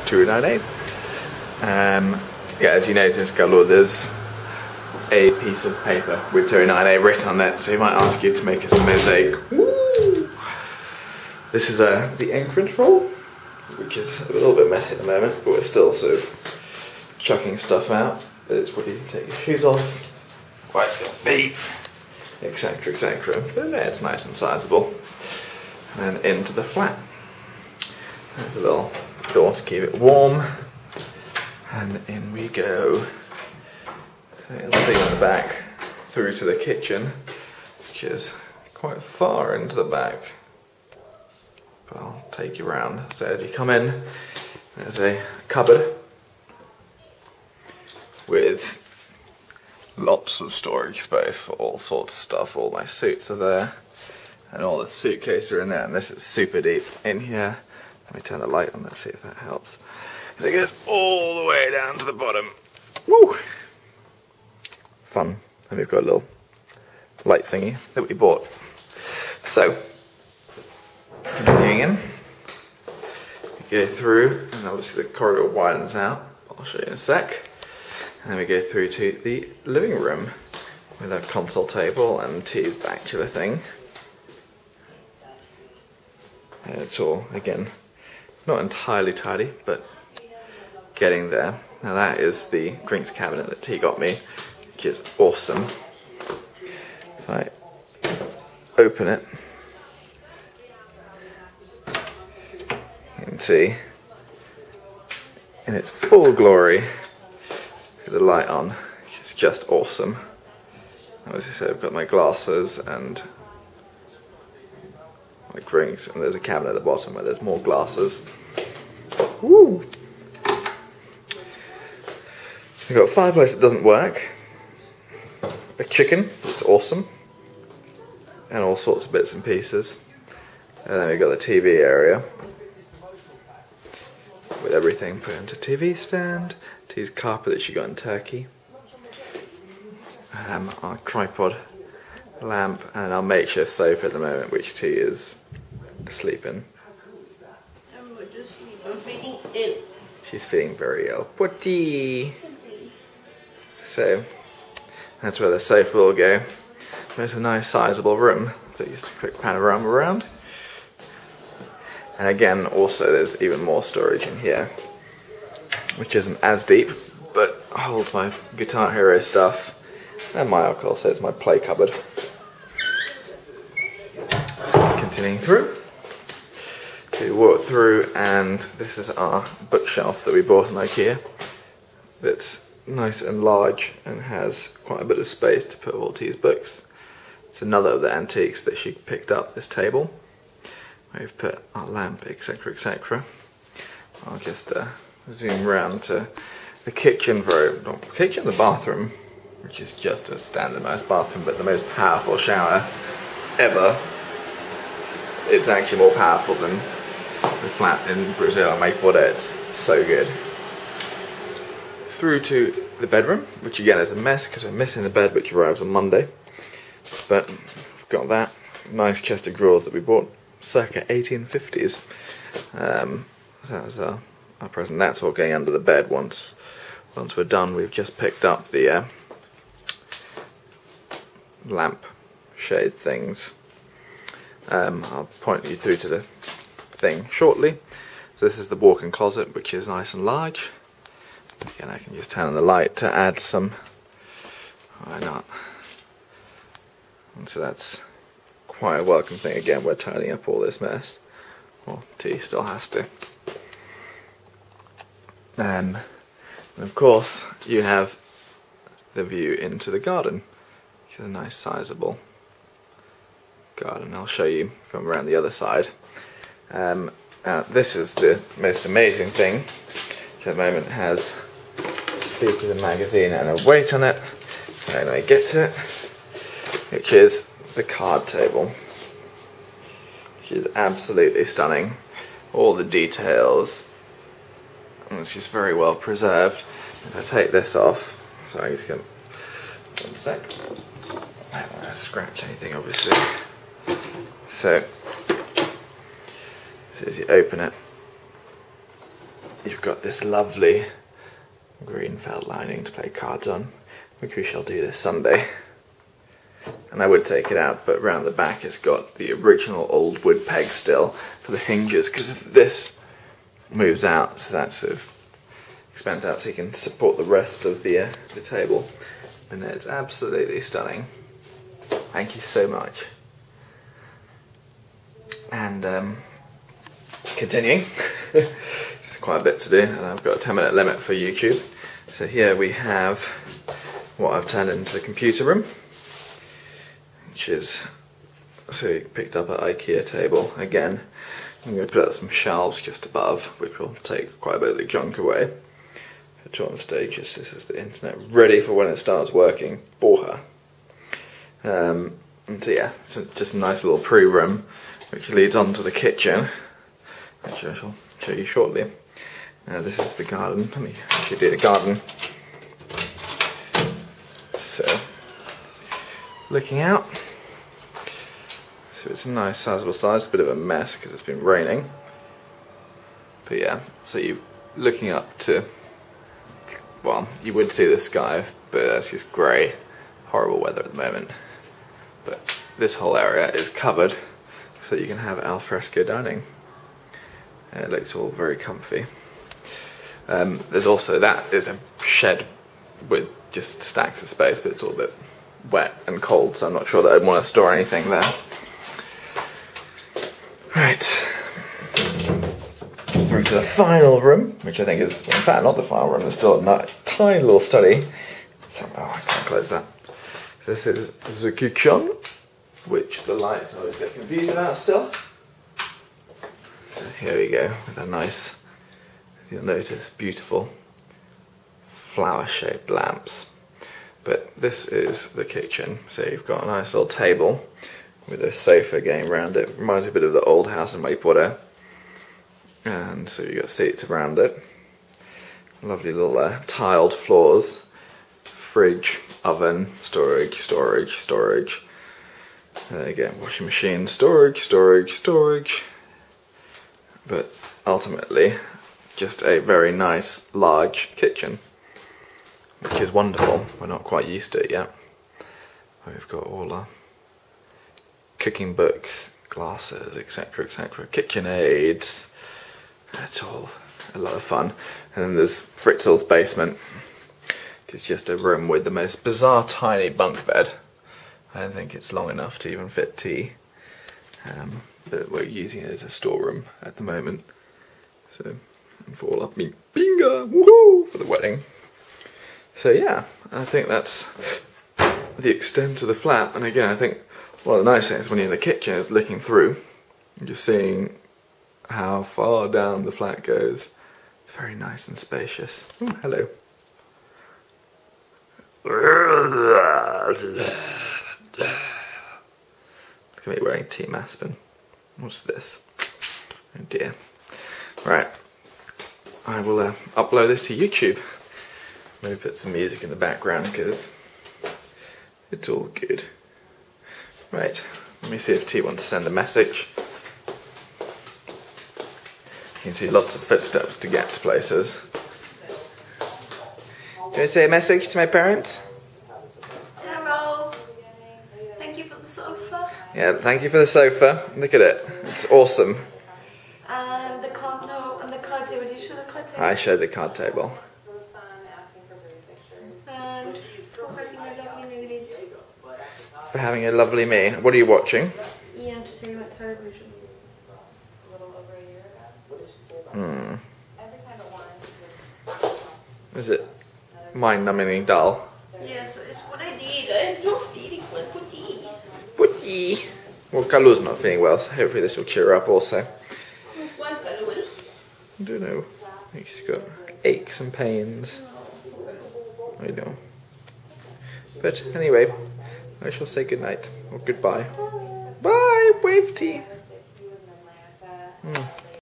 298. Yeah, as you notice, Galore, there's a piece of paper with 298 written on it, so he might ask you to make us a mosaic. Woo! This is the entrance roll, which is a little bit messy at the moment, but we're still sort of chucking stuff out. It's where you can take your shoes off, wipe your feet, etc, etc. But yeah, it's nice and sizable. And then into the flat. There's a little door to keep it warm. And in we go. You'll see on the back through to the kitchen, which is quite far into the back. But I'll take you around. So as you come in, there's a cupboard with lots of storage space for all sorts of stuff. All my suits are there, and all the suitcases are in there, and this is super deep in here. Let me turn the light on, let's see if that helps. So it goes all the way down to the bottom. Woo! Fun. And we've got a little light thingy that we bought. So, continuing in, we go through, and obviously the corridor widens out. I'll show you in a sec. And then we go through to the living room with a console table and tea's bacular thing. And it's all, again, not entirely tidy, but getting there. Now that is the drinks cabinet that T got me, which is awesome. If I open it, you can see in its full glory, with the light on, it's just awesome. As I said, I've got my glasses and my drinks, and there's a cabinet at the bottom where there's more glasses. Woo! We've got a fireplace that doesn't work, a chicken that's awesome, and all sorts of bits and pieces. And then we've got the TV area with everything put into TV stand, T's carpet that she got in Turkey, our tripod lamp, and our makeshift sofa at the moment, which T is asleep in. She's feeling very ill. Potty! So, that's where the sofa will go. There's a nice sizable room, so just a quick panorama around. And again, also there's even more storage in here, which isn't as deep, but holds my Guitar Hero stuff and my alcohol, so it's my play cupboard. Continuing through, we walk through, and this is our bookshelf that we bought in IKEA. That's nice and large and has quite a bit of space to put all T's books. It's another of the antiques that she picked up, this table. We've put our lamp, etc, etc. I'll just zoom round to the kitchen, the bathroom, which is just a standardised bathroom, but the most powerful shower ever. It's actually more powerful than the flat in Brazil on Makewater. It's so good. Through to the bedroom, which again is a mess because we're missing the bed, which arrives on Monday. But we've got that nice chest of drawers that we bought circa 1850s. So that was our present. That's all going under the bed once we're done. We've just picked up the lamp shade things. I'll point you through to the thing shortly. So this is the walk-in closet, which is nice and large. Again, I can just turn on the light to add some. Why not? And so that's quite a welcome thing. Again, we're tidying up all this mess. Well, T still has to. And of course, you have the view into the garden, which is a nice sizable garden. I'll show you from around the other side. This is the most amazing thing, which at the moment has Sleep with a magazine and a weight on it. And I get to it, which is the card table, which is absolutely stunning. All the details, and it's just very well preserved. If I take this off, so I just can, one sec, I don't want to scratch anything obviously. So as you open it, you've got this lovely green felt lining to play cards on, which we shall do this Sunday. And I would take it out, but round the back it's got the original old wood peg still for the hinges, because if this moves out, so that sort of expands out so you can support the rest of the table. And it's absolutely stunning. Thank you so much. And continuing, there's quite a bit to do, and I've got a 10-minute limit for YouTube. So here we have what I've turned into the computer room, which is, so you picked up an IKEA table. Again, I'm going to put up some shelves just above, which will take quite a bit of the junk away. For on stages, this is the internet ready for when it starts working. Bore her. And so yeah, it's just a nice little pre-room, which leads on to the kitchen, which I shall show you shortly. This is the garden. Let me actually do the garden. So, looking out. So it's a nice sizable size, a bit of a mess because it's been raining. But yeah, so you're looking up to, well, you would see the sky, but it's just grey, horrible weather at the moment. But this whole area is covered, so you can have al fresco dining. And it looks all very comfy. There's also, that is a shed with just stacks of space, but it's all a bit wet and cold, so I'm not sure that I'd want to store anything there. Right, through to the final room, which I think is, in fact not the final room, it's still a tiny little study. So, oh, I can't close that. This is the kitchen, which the lights always get confused about still. So here we go, with a nice, you'll notice, beautiful flower-shaped lamps. But this is the kitchen, so you've got a nice little table with a sofa going around it. Reminds me a bit of the old house in Mayport. And so you've got seats around it. Lovely little tiled floors. Fridge, oven, storage. There you go, washing machine, storage. But ultimately, just a very nice, large kitchen, which is wonderful. We're not quite used to it yet. We've got all our cooking books, glasses, etc, kitchen aids. It's all a lot of fun. And then there's Fritzl's basement, which is just a room with the most bizarre tiny bunk bed. I don't think it's long enough to even fit tea. But we're using it as a storeroom at the moment. So, and for all our bingo, woohoo, for the wedding. So yeah, I think that's the extent of the flat. And again, I think one of the nice things when you're in the kitchen is looking through and just seeing how far down the flat goes. Very nice and spacious. Ooh, hello. Look at me wearing Team Aspen. What's this? Oh dear. Right. I will upload this to YouTube. Maybe put some music in the background because it's all good. Right. Let me see if T wants to send a message. You can see lots of footsteps to get to places. Can I say a message to my parents? Hello. Thank you for the sofa. Yeah, thank you for the sofa. Look at it. It's awesome. And the card table. Did you show the card table? I showed the card table. And for having a lovely night. For having a lovely me. What are you watching? Yeah, entertainment television. Is it mind-numbingly dull? Yes, it's what I need. I'm not feeling well. Putty. Well, Kalu's not feeling well, so hopefully this will cheer her up also. Where's Kalu? I don't know. I think she's got aches and pains. I know. But anyway, I shall say goodnight or goodbye. Bye, wave tea.